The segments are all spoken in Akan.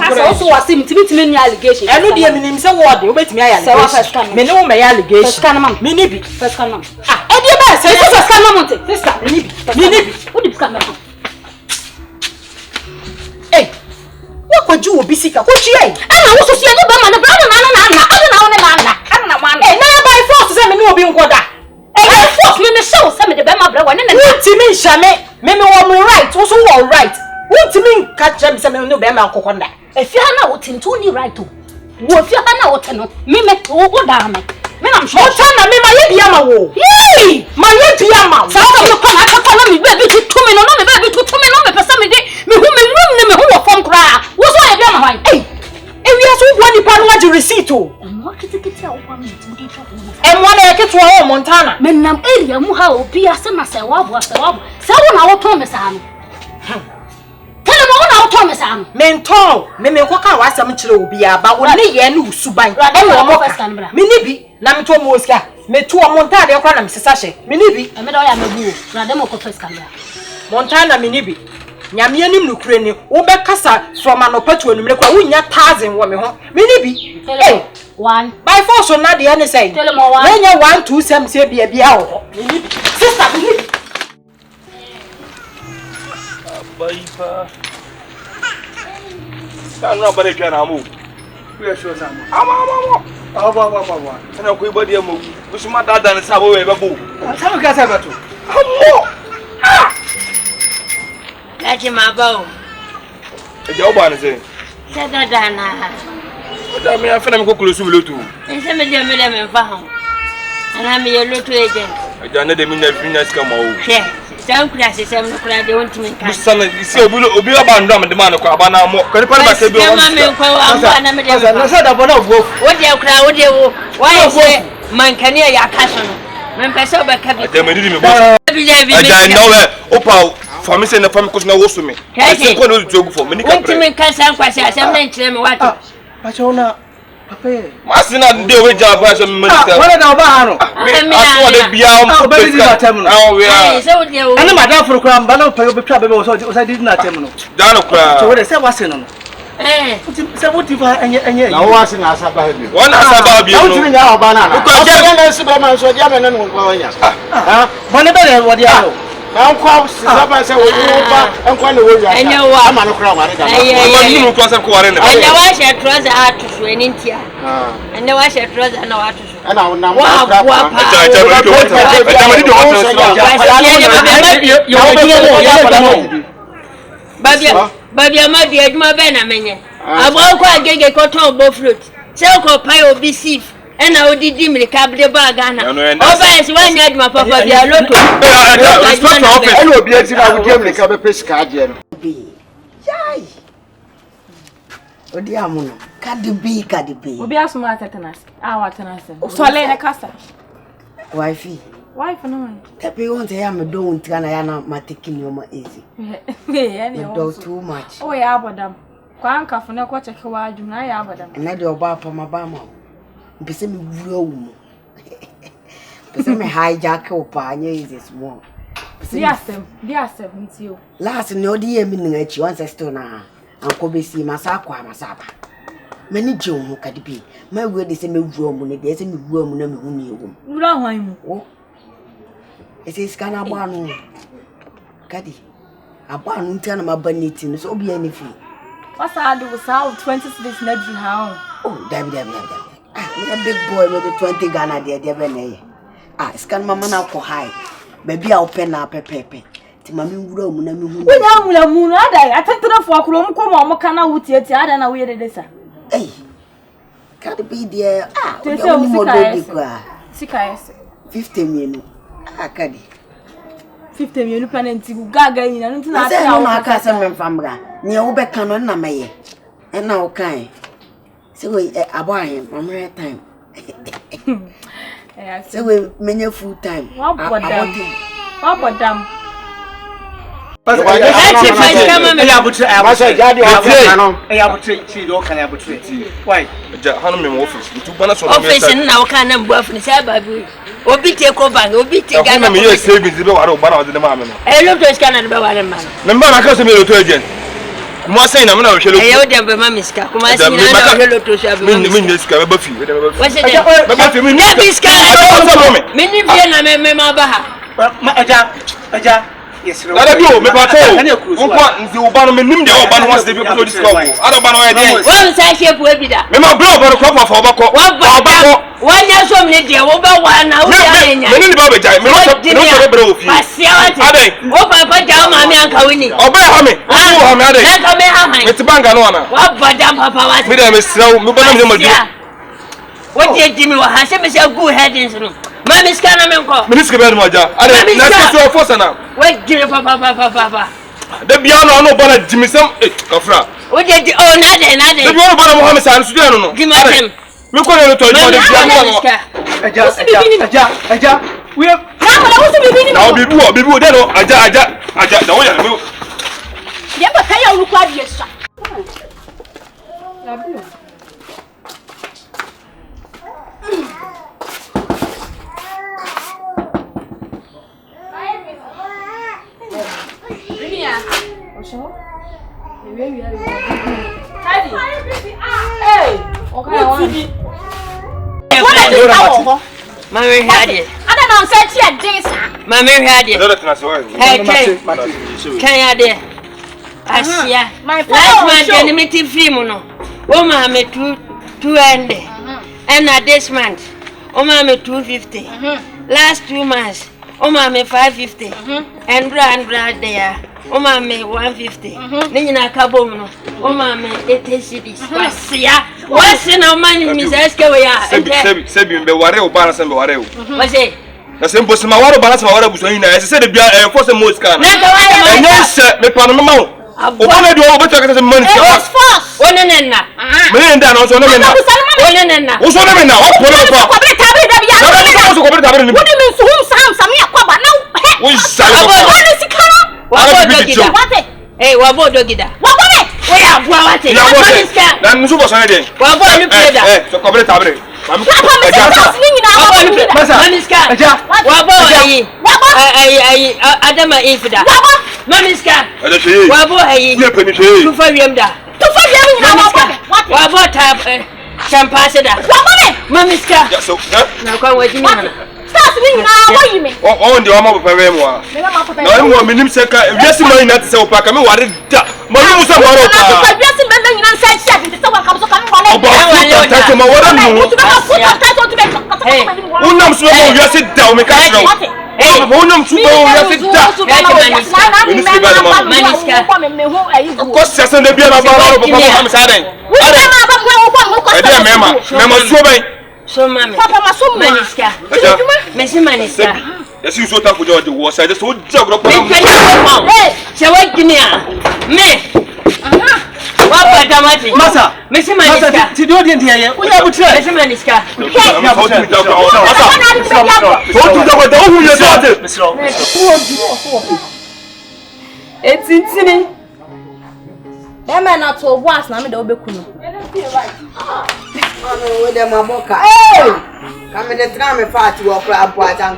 also was him to meet me allegation. I know the meaning say what you bet me allegation. Me no me allegation. First can man. Me nibi. First can man. Ah, e dey ba say first can man monte. Sister, me nibi. Me nibi. Who the can man? Eh. What could you be sick? What you eh? Ana wo so so e ba man na bra na. Ana man. Eh, na by force say me no obi nkoda. Eh, force me show say me the be ma bra wa ne na. Wuti me nhame. Me wo right. Wo so wo right. Wuti me catch me say me no be ma kokonda. If you na wo tinto ni right o. Wo fi na wo teno. Me wo da me. Me na msho. Monta na me ma ye bia ma wo. Yee! Ma ye bia ma. Sa ko me kwa na me baby to me no me baby to me no me pesa me de me hu me room ne me hu wo fom kra. Wo so ye bia ma hwan. Eh. E wi aso wo ni pa no agi receipt o. Mo kitikiti a wo kwa me ti to. E mo na ye keto o Montana. Me nam area mu ha obi ase na Serwaa bo. Sa wo na wo ton me sa no. TEL3MO na wo ton me sa no. Menton, me ko kan wasam kire obi aba wo ne ye ne usuban. E wo mo ka. Me ni bi na me to mo oska. Me to o Monta de kwa na me sesa hye. Me ni bi. E me da ya mabu o. TEL3MO ko first camera. Montana me ni bi. Nyame anim no kure ni wo be kasa from anopatu anumre kwa wo nya 1000 wo me ho. Me ni bi. Eh, 1 by force na de ne say. TEL3MO 1. We nya 1 2 3 say bia ho. Me ni bi. Sister me ni bi. Baifa. Sanu bare twa na mu. We are sure Sam. Ama. Aba. Ana ko ibodi amu. Musuma dada ne sabo we bebo. Sam ka sa bato. Amo. Lati mabao. Eja oba ne se. Dada na. Oda me afena me kokolo su lotu. Nse me de me fa ho. Ana me ye lotu agent. Eja ne de me na finya sika ma o. Hwe. Sam kura se sam no kura de wonti men kan. Musana isi obi aba ndo am de ma ne kwa aba na mo. Kani pa ba se bi o. Ma me kwa wa na me de. Na sa da bona go. Wo de kura wo de wo. Wa se man kan ya kaso no. Men pese oba ka bi. Eja me di me bo. Eja no we opa fami se na fami ko na wo so me. Ese ko no jogu fo me ni ka. Wonti men kan san kwase asem na nkire me wato. Pacho na papa. Masina de we ja ba so me medika. Wala da oba ha no. Aso de bia o be di na tem no. Ah we Eh, so de wo. Ana madam furu kura mba na pa yo be twa be o so di na tem no. Da no kura. So we say wase no. Eh. Se wuti fa enye. Na wase na asaba ha bi. Wona asaba bi no. Wuti nya oba na na. Ko je na se be man so dia me na no kwa nya. Ah, bone be le wo dia no. Na nkwa sisaba se wo ba nkwa na wo ya. Ama no kura ware da. ma ni mo ko asem ko ware ne. Anya wa she trouser atu so eni ntia. Anya wa she trouser na watu so. Ana na mo Wa kura. Babia ma di aduma be na menye. Abo ko agege ko ton bo fruit. Se ko pai obi sif. Ena odidi milika bre ba Ghana. Oba esi wanya aduma papa bia loto. Respect office. Ana obi ati na wo dem milika be pesika ade no. Yai. Odi amuno. Kadi bi. Obi asuma tetanus. Tetanus. So le na kasa. Wifi. Wife no. Tepe won te ya me do unti na ya na mateki ni oma easy. Yeah, do too much. Oh ya abodam. Kwa ankafu na kwa cheke wa adwum na ya abodam. Na de oba pa mabama. Mpese me wura wo mu. Mpese me hijack opa anya easy small. Di asem ntio. Last no di ye mi ngachi once still na anko besi masakwa masaba. Mani je wo kadi bi. Ma we de se me wura mu ne de se me wura mu na me hu ni ewo. Wura hwan mu. Oh. Ese skana banu. Kadi. Abanu ntana mabaniti no so obi ani fi. What's I do with 20 cities na dri ha. Oh, dabi. Me a big boy with the 20 Ghana there be na ye. Scan mama na ko high. Baby a open na pepepe. Ti mama wura mu na me hu. We na mula mu no ada atetrefo akro mu ko mo kana wuti ati ada na we ye de sa. Eh. Kadi bi there. Te se o sika ese. 50 million. Kadi. 50 million penalty gaga yin na ntina ata na na aka se memfamra. Ne wo be kan no na meye. E na wo kan. Se we abahin mamre time. Se we menye full time. What bodam. Office na waka na mbu afuni sai babu. Obi take over, obi take Ghana. Me yes savings be waro ba na ode ma me no. Loto scan na be wale man. Na mba na ka se me loto agent. Mo say na me na hwelo. Eh, o dem be ma miska. Kuma si na na hwelo to sha be. Me miska be ba fi. What's it? Be ba fi me miska. Me ni vie na me ma ba ha. Aja. Yes, Dada bi o me pa to. Nko nzi oba no me nim de oba no wants dey be put this club. Ada ba no e dey. Won say shape we bi da. Me ma blow oba no club for oba ko. Wanya so me de wo ba wa na wo ya nya. Me ni ba be jai. Me no so be o fi. Pasia wati. Adai. O papa ja ma me anka wini. Oba ha me. O ha me adai. Na ka me ha han. Me ti banga no ana. Wa bada papa wati. Me da me sraw me ba na me ma du. What did Jimmy wa ha se me say go headings no. Mami skana me nko. Minister be no aja. Adai na se so force na. What did papa. The piano no bana jimisam kafra. What did oh na de. The piano bana Muhammad san su no. Give me Me ko le to the piano no. Aja. We have now bibi de no aja da wo ya me. Ye ba kai ya ruku adie sha. Mami hadi. Ada na nse ti e din sa. Mami hadi. Hey, kan ya de. Asia. Last month the meeting film no. O ma me 200. And this month o ma me 250. Last 2 months o ma me 550. And brand there. O ma me 150. Ni na ka bom no. O ma me 80 cedis. Asia. What's na money mi seske we ya. Sebi mbe ware o bana sembe ware o. Wase. Na sembo sima ware bana sima ware buso hina. Ese de bia force mo scan. Na ka wale. Enye se me pano no ma o. O bana di o beto ka se money. It's false. Onenenna. Me nda no so no me na. Onenenna. O so no me na. O ko no ko. Ko be tabi da bia. Na so ko be tabi ni. Wodi min su hum sam sam ya kwa ba na. O sa ko. Wodi sikara. Wabo dogida. Wate. Eh, wabo dogida. Wabo be. We abua wate. Na wate. Na nso bo so na de. Wabo ni pleda. So ko be tabi. Wabo ni Masa. Mamiska. Wabo ayi. Ayi Adama ifida. Mamiska. Wabo ayi. Tufa wiemda. Tufa wiemda wabo. Wabo tab champagne da. Wabo be. Ya Mamiska. so. Na kwa wajimi mana. Stars ni na wo yime. O ndi o ma papa we mo a. Na mo minim seka wiase man na tse opa ka me ware da. Mo mu sa ware opa. Na wiase man na nsa tia bi tse wa ka so ka me wale. Oba ta ma ware nu. Hey. Unam so mo wiase da o me ka tro. Hey, unam so mo wiase da. Maniska. Ko sese de bia na ba ro papa am sa den. Mema so ben. So mami. Papa maso mu. Maniska. Mesi maniska. Yesi so ta ko jo de wo sa de so jagro pa. Hey, se wa kimia. Me. Wa bada mati. Masa. Mesi maniska. Masa ti do de ntiye. Wo ya butre. Mesi maniska. Etintini. Ema na to boas na me da obekunu. We dem aboka. Come the TEL3MO party wo kra abuatan.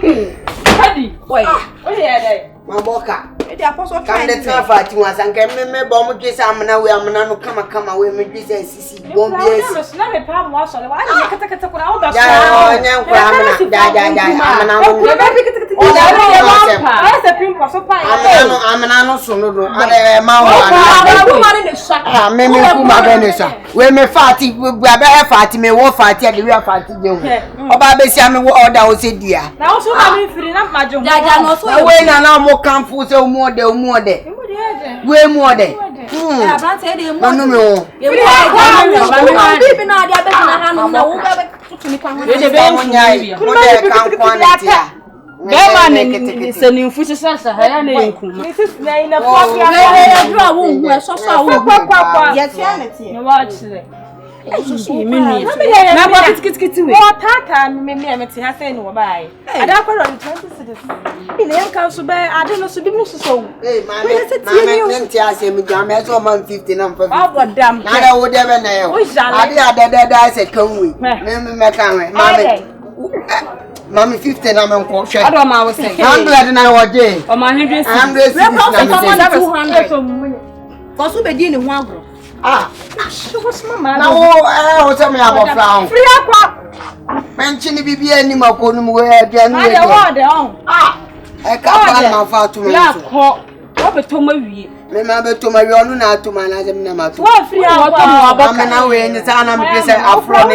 Hadi. Wait. What here dey? Maboka. E dey apostle Come the TEL3MO party wan san ke me bom kisa amna we amna no kama we me kisa sisi bom biesi. Na me pa mo aso le wa na kata kuna o da so. Ya nya kwa amna da amna no. O da re ya pa. Ai se pimpo so pa. Amna no so no do. Ade ma wa. Me kuma be ne sa. We me party we be party me wo party ade we party je hu. Oba be si ame wo order o se dia. Na o so ma me firi na majo. Ja no so. We na mo kamfu se mu ode. We mu ode. Abrante e dey mu. Manu me o. Bibi na ade abeti na hanu na wo be tutu ni kwa ho. E dey be nyai. Mo dey kan kwa na tia. Bema ni seninfu sisa ha ya na enku. Mrs. na ina kwa ya dura wo hu e so so wo. Ya tia na tie. No wa chire. Na ba kitikiti we. O tata me te ha say no ba ai. Ada kwa ro 20 cedis. Ina yan kan so be ade no so bi mu so. Mama nti ase mi gwa me so man 50 na mfa. Abodam. Na da wo de be na ye. Ade da se kan we. Me kan we. Mama 50 na me nko hwe. Ado ma wo say. 100 na wo je. O ma 100 100 na me say. 200 so mu. Cause we be di ni ho agro. What's mama? No, what's me about frown? Free akwa. Mention the BB any more conum where they are not. I can't my father to me. What be to me? Remember to my own now to my number. What free akwa? I'm now in the town. I'm just a from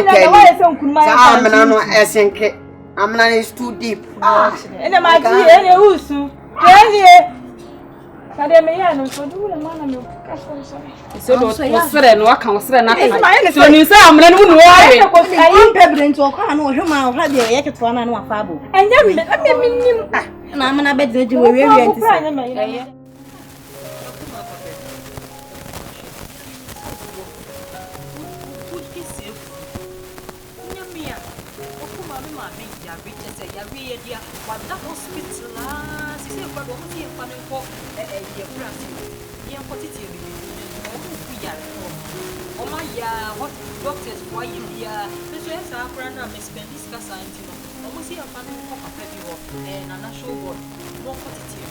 I'm not is too deep. And my dear, any usu. Kade me ya no so du na mana me ka so so do sere no aka wo sere na ka so ni say amna no no wa we ayi pebren to kwa na wo hwema wo ha de ye keto na no afa abo enya me nim na amna be de we we enti say what doctors for you here? This is our friend. I'm spending this gas and almost here. Family for a baby and a national board. More quantity.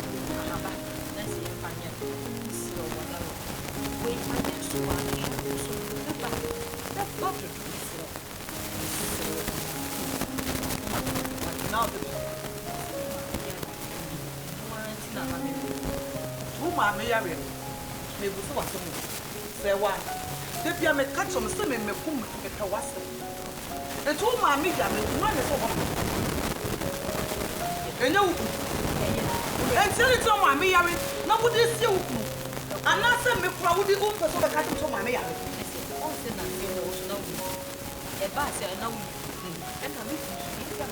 Let's see if I can see whatever. Wait, I get so much. That's not the truth. Now the Mamma, maybe so Serwaa. If you make catch on some in my home to get a wasp. The two mammy, one is over. And you and tell it to mammy, nobody is you. And not send me for would you go for the catch to mammy. A bass, I know. And I'm looking at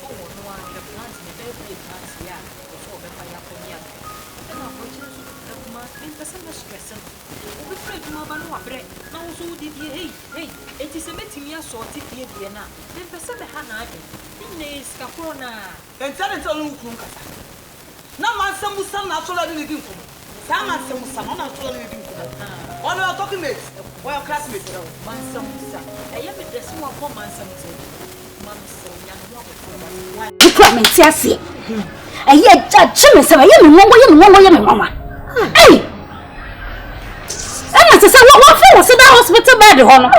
oh, no one have plants in the very plants, yeah, or the fire for me. And I'm watching the summer stress. We pray to my banner bread. Now, so did he? Hey, it is a meeting here, so if you are not, then the summer Hannah in the Scapona. And tell it all Kunkra. Now, my son was some natural living for me. Some are some natural living for me. All our talking mates, well, classmates, my son, I am a decimal for my son. Mamma, I hear Judge Chimmins, I am Mama. Hey! I must say, what for? Sit down, hospital bed, honor.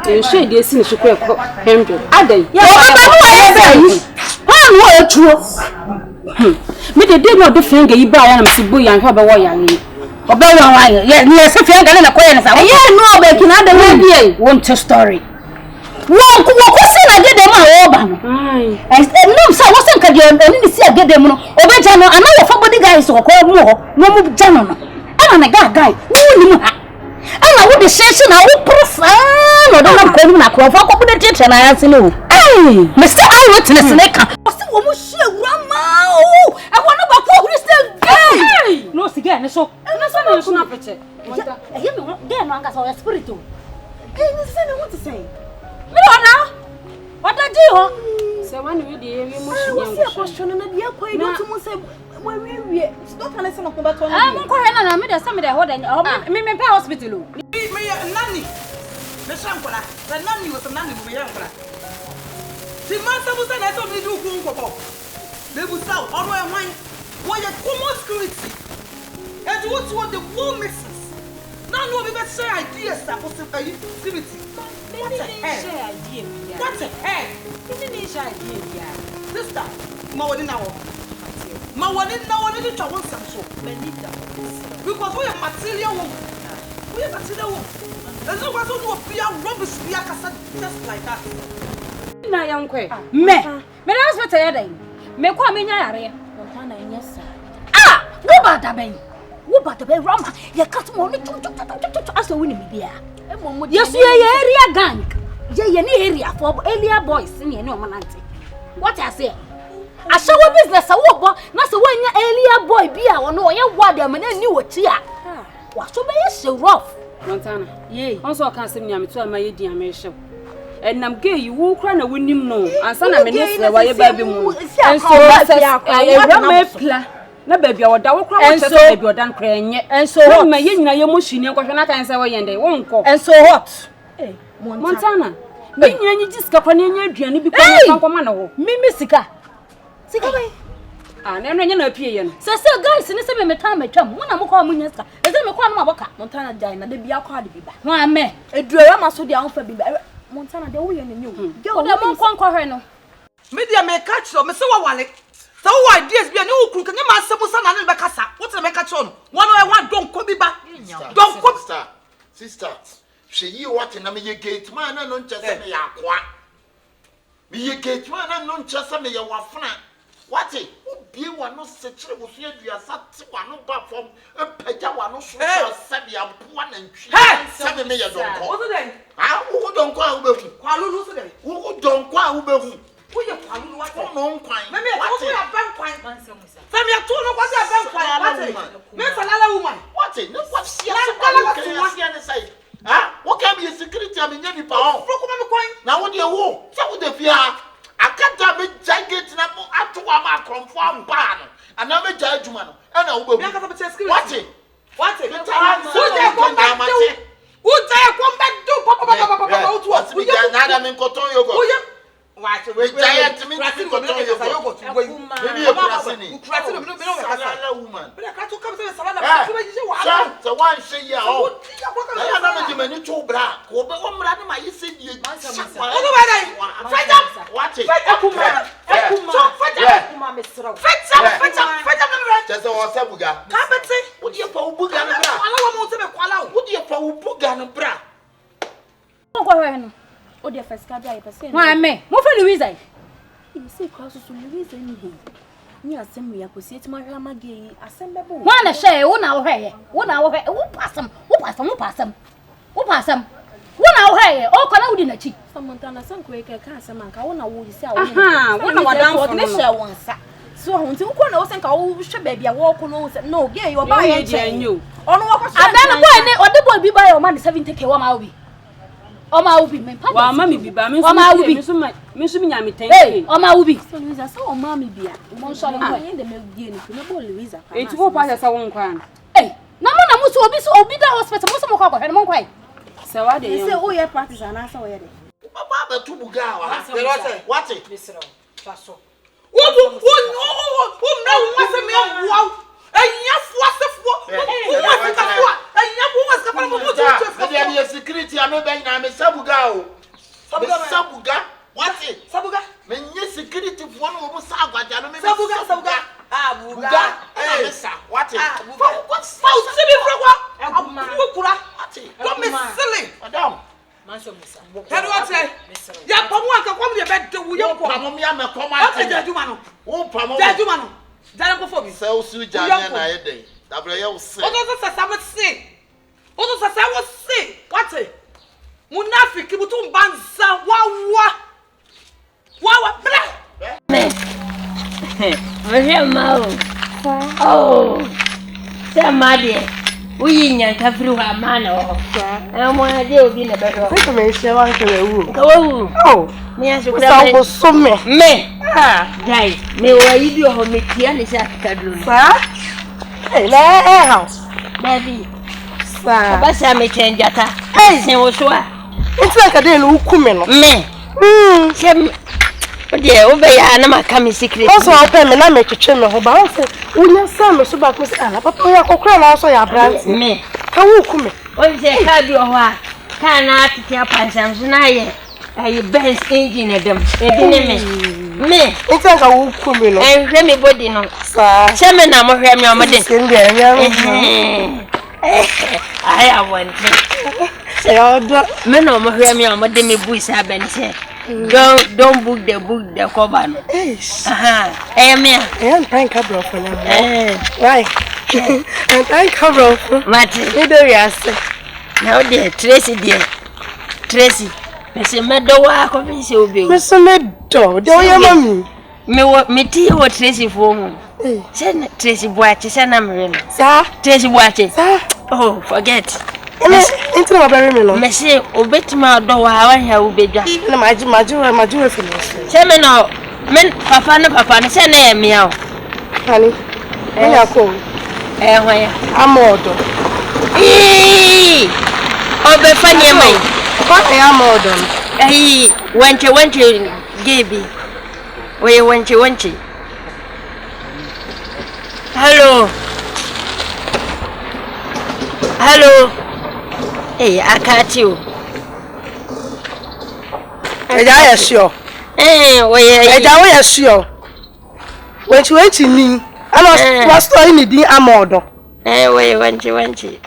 You should get seen to Kweku, Henry. Are they? What true? Me the day no different you buy and Sibu and have a way. Obey your line. Yes, if you're going to acquaintance. Yeah, no, Becky, not the way. Want a story. Wọ́n se na gede ma o ba no no say wọ́n se nka de eni ni si agede mu no obeja no ana wo fa body guys ko mu ho no mu jano no ana na guy wo ni mu ha ana wo de sheshe na wo profa no do na ko mu na ko fa ko bude tete na yanse no Mr. I witness na ka o se wo mu hie wura ma o e wo no ba ko huri stay no si ge ne so na pete Monta e me ge no anga so spirit o ni se na what to say what I do? So when we did, we must see a question and the airplane. Not say, when we stop and listen to what I'm going to make some of the hold and me hospital. Nanny, the Shampala, the nanny was a nanny with Yampala. The master was an answer to do Kunkra. They would sell all my wine. Why a common security? And what the war misses? None of the share ideas that was activity. What a head! What a head! Sister, Mawadina to travel some so. Because we are material woman. We are material woman. There's no one to be a rubbish just like that. Na young Kwe. Me that's what I am. Me kwa me nyare. Yes. Ah! Wo ba da ben. Wo ba da ben Rama. Ye cut mo ni as we ni bia. Yes, ye area gang. Ye ni area for area boys ni no manante. What I say? I show business a wo na so wanya area boy bia wo no ye ward am na ni wo ti a. Wa so be ye show rough. Montana. Ye. Also can say me am to am ye di am show. And I'm gay, you won't cry, and win him no. And son, I'm minister, why you baby moon. And so I say, no baby, our dog cry, and so you're done crying. And so, my yin, your machine, and question at times away, and they won't call. And so what? Montana, you just got on your journey because I'm Mimi Sika. Sika, Ah, na na pie ye no. Se guys ni se me metan matwam. Mo na mo kwa munya ska. E se me kwa no maboka. Monta na dai na de bia kwa de biba. Ho ame. Edura ma so de anfa biba. Monta na de wo ye ne nyu. Ge o de mo kwa hwe no. Media me catch so me se wa wale. So why ideas bia ne okuru kan ma asemu sa na ne be kasa. What na me catch on? One don ko biba. Don ko sister. She yi what na me ye gate man na no nchese me ya kwa. Me ye gate man na no nchese me ya wafuna. What it? Be one no such a was here, you are such one no back from a peja one no so sabi a one and 7 million don't call. What's the name? Who don't call Uberu? Who don't call Uberu? Who you call what no quine? Maybe I told you a bank quine. Sammy, I told you what's a bank quine. Miss another woman. What's it? No, what's the other side? What can be a security? I mean, any power. Now, what do you want? So, would the fear? I can't have a giant number at 2 hours from farm barn. And I'm a judgment. And I will be watch it. What's it? Who dare come back to Papa? What's the other in Coton? Watch it. Giant means yogurt. Maybe a woman. But I can't come to the salad. So one say, yeah, oh, I don't know many two black. What my you said you watch it. Just a sabuga. What do you for Bugan? What do you for Bugan? Bra? O de fesca bia yepese. Wa me, mo fa Louisa. E se kwa so Louisa ni ho. Ni asem ya kosi etima hwa mage asem bebo. Wa na hye, wo na wo hye. Wo na wo hye. Wo pasam. Wo na wo hye. O kwa na wudi na chi. Monta na sanko e ka asem anka wo na wo yi se a wo. Aha, wo na wadan fo no hye won sa. So ho nti wo na wo senka wo hwe ba bia wo ko no no ge yo ba ye nche. Ono wo ko so. Adan boy ne ode boy bi ba yo man 70k wo ma wo bi. Oma ubi me pa. Wa mama biba me so me nya me 10k. Hey, oma ubi. So Louisa so oma me bia. Mo so le kwa yende me die ni me bo Louisa kwa. Enti wo pa sa won kwa. Hey, na mo na mo so obi da hospital mo so mo kwa kwa mo kwa. Se wa de yen. Se o ye practice ana sa o ye de. Baba ba tu buga wa. What it? Misro. Faso. Wo mra wo se me wo. Security, I know I'm a sabuga. Sabuga, what's it? Sabuga, when you security one of Saga, Sabuga. Ah, Buga, what it? What's don't be silly, madam. Tell what say? Ya Pamwa come your bed to you. Pamia, come on. Dara ko fobi se o su janya na yede da bra ye o se o do se sa se o do se sa wo se what munafiki mutum banza wa bra me mau oh se madie uyi nyanka firi wa mana o mo ade obi na be do se me se wan kele wu oh me aso kura me so me guys me wa idi o me tia ni sa kadru sa le house baby sa ba sa me chenjata se wo so a nti ka de no ukume no me se ode o be ya na maka me secret o so o pe me na me twetwe me ho ba o se unya sa me so ba ko se ala papa ya kokora na so ya brand me ka wo ukume o se ka bi o ho a ka na atitia pansan so na ye ayi Benz engine dem ebi me nti ka wo ukume no hwe me body no sa se me na mo hwe me o mo de se ndie nya I want se odo me no mo hwe me o mo de me buisi abeni se don't book the cover no me thank you bro for now right thank you bro mate we do yes now there Tracy me se me do wa ko bi se obi me se me do de o ye mami me ti wo Tracy fo mu se Tracy boache se na me no sa Tracy boache sa oh forget into my berry me no me se obetima do wa ya obedwa na maju finish se me no men papa no se na me ya hani enya ko hwan ya amodo obe fanye mai kwa ya amodo wenche gebi oye wenche Hello. Hey, I catch you. Eja ya sure. We Eja we ya sure. Wait ni. Ano was story ni din amodo. We wanchi.